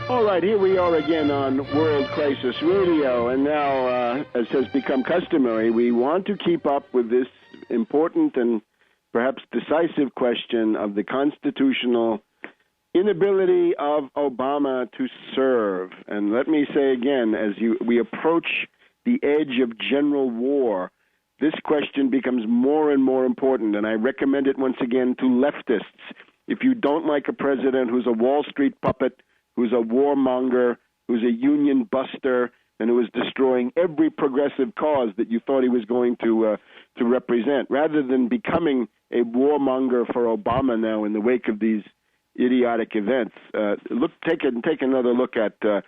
All right, here we are again on World Crisis Radio, and now, as has become customary, we want to keep up with this important and perhaps decisive question of the constitutional inability of Obama to serve. And let me say again, as we approach the edge of general war, this question becomes more and more important, and I recommend it once again to leftists. If you don't like a president who's a Wall Street puppet, who's a warmonger, who's a union buster, and who is destroying every progressive cause that you thought he was going to represent, rather than becoming a warmonger for Obama now in the wake of these idiotic events. Take another look at the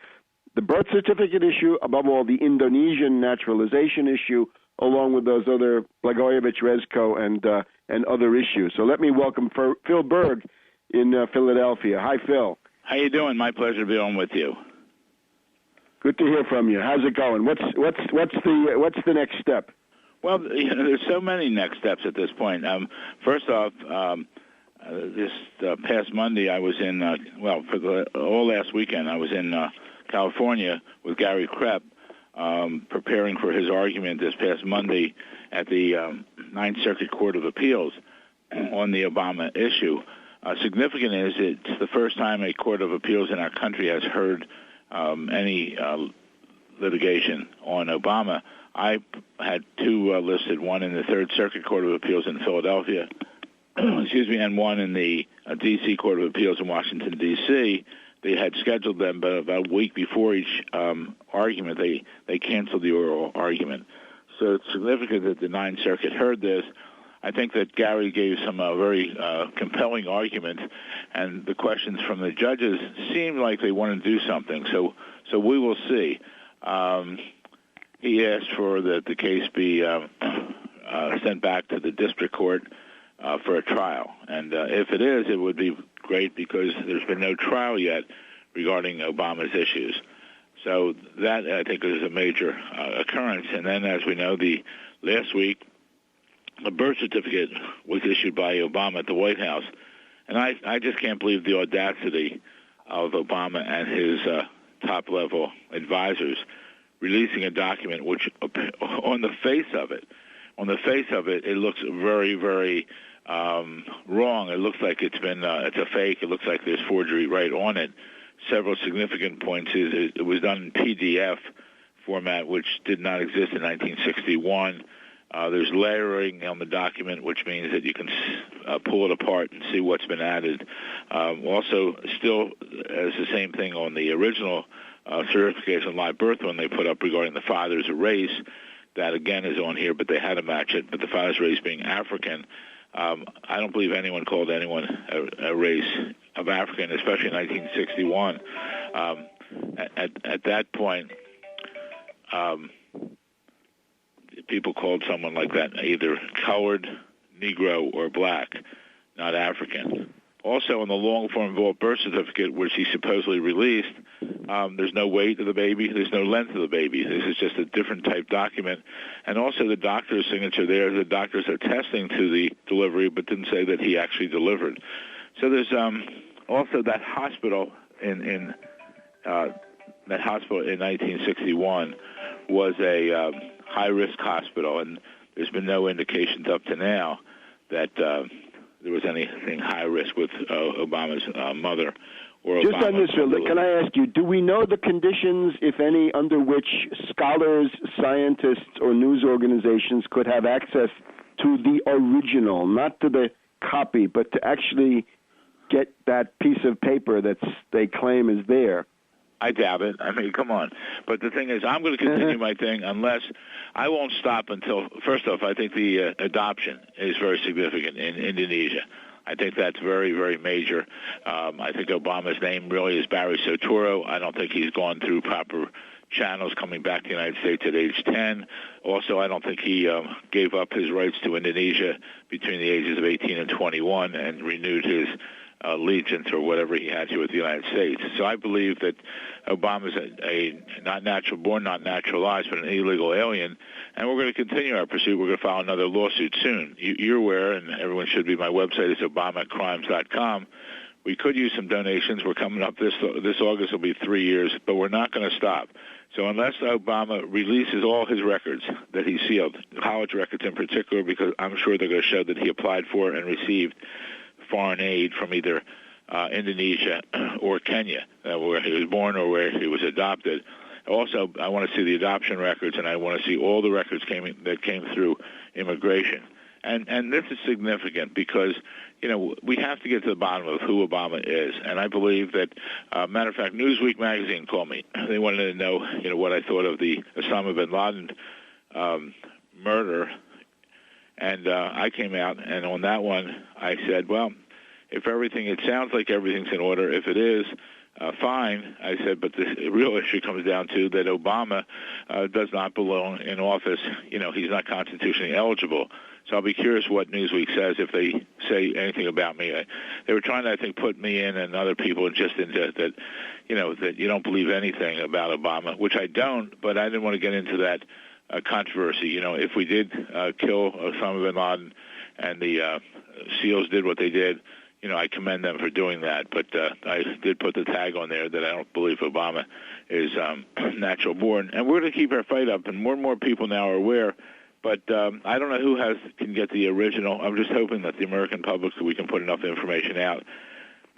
birth certificate issue, above all the Indonesian naturalization issue, along with those other Blagojevich-Rezko and other issues. So let me welcome Phil Berg in Philadelphia. Hi, Phil. How you doing? My pleasure to be on with you. Good to hear from you. How's it going? What's the next step? Well, there's so many next steps at this point. First off, this past Monday, I was in all last weekend, I was in California with Gary Krepp, preparing for his argument this past Monday at the Ninth Circuit Court of Appeals on the Obama issue. Significant is it's the first time a court of appeals in our country has heard any litigation on Obama. I had two listed, one in the Third Circuit Court of Appeals in Philadelphia, and one in the D.C. Court of Appeals in Washington, D.C. They had scheduled them, but about a week before each argument, they canceled the oral argument. So it's significant that the Ninth Circuit heard this. I think that Gary gave some very compelling arguments, and the questions from the judges seemed like they wanted to do something. So we will see. He asked for the case be sent back to the district court for a trial, and if it is, it would be great because there's been no trial yet regarding Obama's issues. So that, I think, is a major occurrence. And then, as we know, last week, a birth certificate was issued by Obama at the White House. And I just can't believe the audacity of Obama and his top-level advisors releasing a document which, on the face of it, it looks very, very wrong. It looks like it's a fake. It looks like there's forgery right on it. Several significant points is it was done in PDF format, which did not exist in 1961. There's layering on the document, which means that you can pull it apart and see what's been added. Also, still as the same thing on the original certification of live birth one they put up regarding the father's race. That, again, is on here, but they had to match it. But the father's race being African, I don't believe anyone called anyone a race of African, especially in 1961. At that point, people called someone like that either colored, Negro, or black, not African. Also, in the long-form vault birth certificate, which he supposedly released, there's no weight of the baby, there's no length of the baby. This is just a different type document. And also the doctor's signature there, the doctors are attesting to the delivery, but didn't say that he actually delivered. So there's also that hospital in 1961 was a high-risk hospital, and there's been no indications up to now that there was anything high risk with Obama's mother or Just Obama's on this, can I ask you, do we know the conditions, if any, under which scholars, scientists, or news organizations could have access to the original, not to the copy, but to actually get that piece of paper that they claim is there? I doubt it. I mean, come on. But the thing is, I'm going to continue my thing unless I won't stop until, first off, I think the adoption is very significant in Indonesia. I think that's very, very major. I think Obama's name really is Barry Soetoro. I don't think he's gone through proper channels coming back to the United States at age 10. Also, I don't think he gave up his rights to Indonesia between the ages of 18 and 21 and renewed his allegiance or whatever he had to with the United States. So I believe that Obama's a not natural born, not naturalized, but an illegal alien, and we're going to continue our pursuit. We're going to file another lawsuit soon. You're aware, and everyone should be, my website is obamacrimes.com, We could use some donations. We're coming up this August will be 3 years, but we're not going to stop. So unless Obama releases all his records that he sealed, college records in particular, because I'm sure they're going to show that he applied for and received foreign aid from either Indonesia or Kenya, where he was born or where he was adopted. Also, I want to see the adoption records, and I want to see all the records that came through immigration. And this is significant because, we have to get to the bottom of who Obama is. And I believe that, matter of fact, Newsweek magazine called me. They wanted to know, what I thought of the Osama bin Laden murder. And I came out, and on that one, I said, well, it sounds like everything's in order. If it is, fine. I said, but the real issue comes down to that Obama does not belong in office. He's not constitutionally eligible. So I'll be curious what Newsweek says if they say anything about me. They were trying to, I think, put me in and other people just into that, that you don't believe anything about Obama, which I don't, but I didn't want to get into that controversy. If we did kill Osama bin Laden and the SEALs did what they did, I commend them for doing that. But I did put the tag on there that I don't believe Obama is natural born. And we're going to keep our fight up, and more people now are aware. But I don't know who can get the original. I'm just hoping that the American public, so we can put enough information out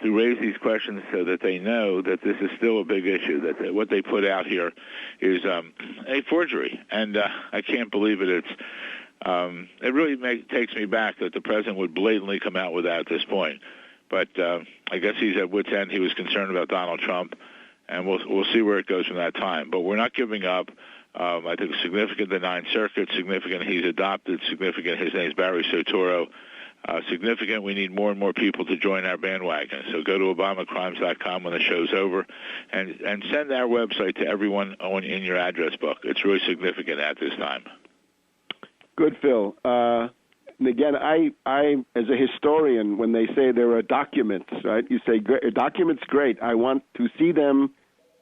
to raise these questions so that they know that this is still a big issue, that what they put out here is a forgery. And I can't believe it. It really takes me back that the president would blatantly come out with that at this point. But I guess he's at wit's end. He was concerned about Donald Trump, and we'll see where it goes from that time. But we're not giving up. I think it's significant the Ninth Circuit, significant he's adopted, significant his name's Barry Soetoro, significant we need more and more people to join our bandwagon. So go to ObamaCrimes.com when the show's over and send our website to everyone in your address book. It's really significant at this time. Good, Phil. And again, I, as a historian, when they say there are documents, right, you say, documents, great. I want to see them.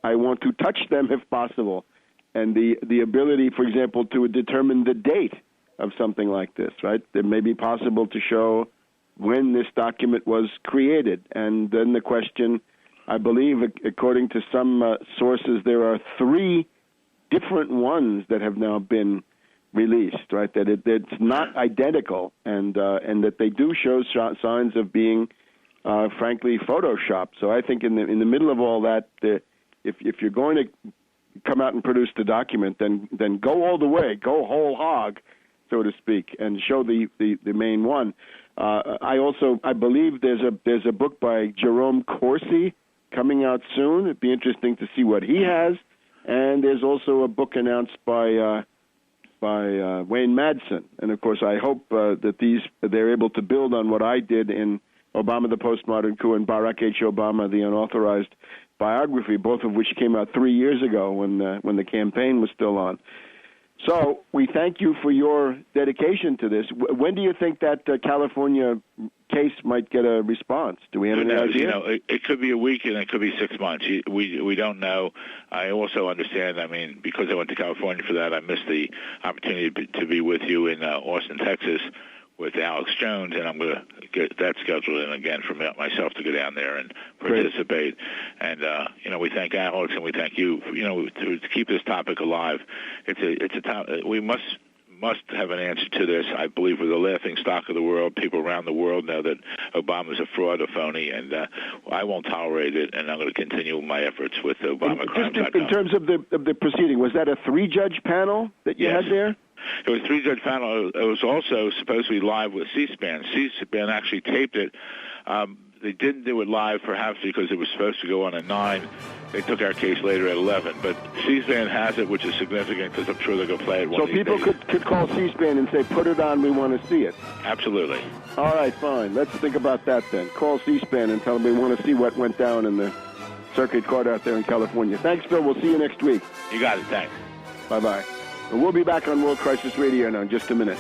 I want to touch them if possible. And the ability, for example, to determine the date of something like this, right? It may be possible to show when this document was created. And then the question, I believe, according to some sources, there are 3 different ones that have now been released, right? That it's not identical, and that they do show signs of being, frankly, photoshopped. So I think in the middle of all that, if you're going to come out and produce the document, then go all the way, go whole hog, so to speak, and show the main one. I believe there's a book by Jerome Corsi coming out soon. It'd be interesting to see what he has. And there's also a book announced by Wayne Madsen. And of course, I hope that they're able to build on what I did in Obama, the Postmodern Coup, and Barack H. Obama, the Unauthorized Biography, both of which came out 3 years ago when the campaign was still on. So we thank you for your dedication to this. When do you think that California case might get a response? Do we have any idea? It could be a week and it could be 6 months. We don't know. I also understand, because I went to California for that, I missed the opportunity to be with you in Austin, Texas, with Alex Jones, and I'm going to get that scheduled in again for myself to go down there and participate. Great. And we thank Alex and we thank you, to keep this topic alive. It's a topic we must have an answer to this. I believe we're the laughing stock of the world. People around the world know that Obama's a fraud, a phony, and I won't tolerate it. And I'm going to continue my efforts with ObamaCrimes.com. Just in terms of the proceeding, was that a 3-judge panel that you had there? It was a 3-judge panel. It was also supposed to be live with C-SPAN. C-SPAN actually taped it. They didn't do it live, perhaps because it was supposed to go on at 9. They took our case later at 11. But C-SPAN has it, which is significant because I'm sure they're going to play it one of these days. So people could call C-SPAN and say, put it on, we want to see it. Absolutely. All right, fine. Let's think about that then. Call C-SPAN and tell them we want to see what went down in the circuit court out there in California. Thanks, Phil. We'll see you next week. You got it. Thanks. Bye-bye. And we'll be back on World Crisis Radio now in just a minute.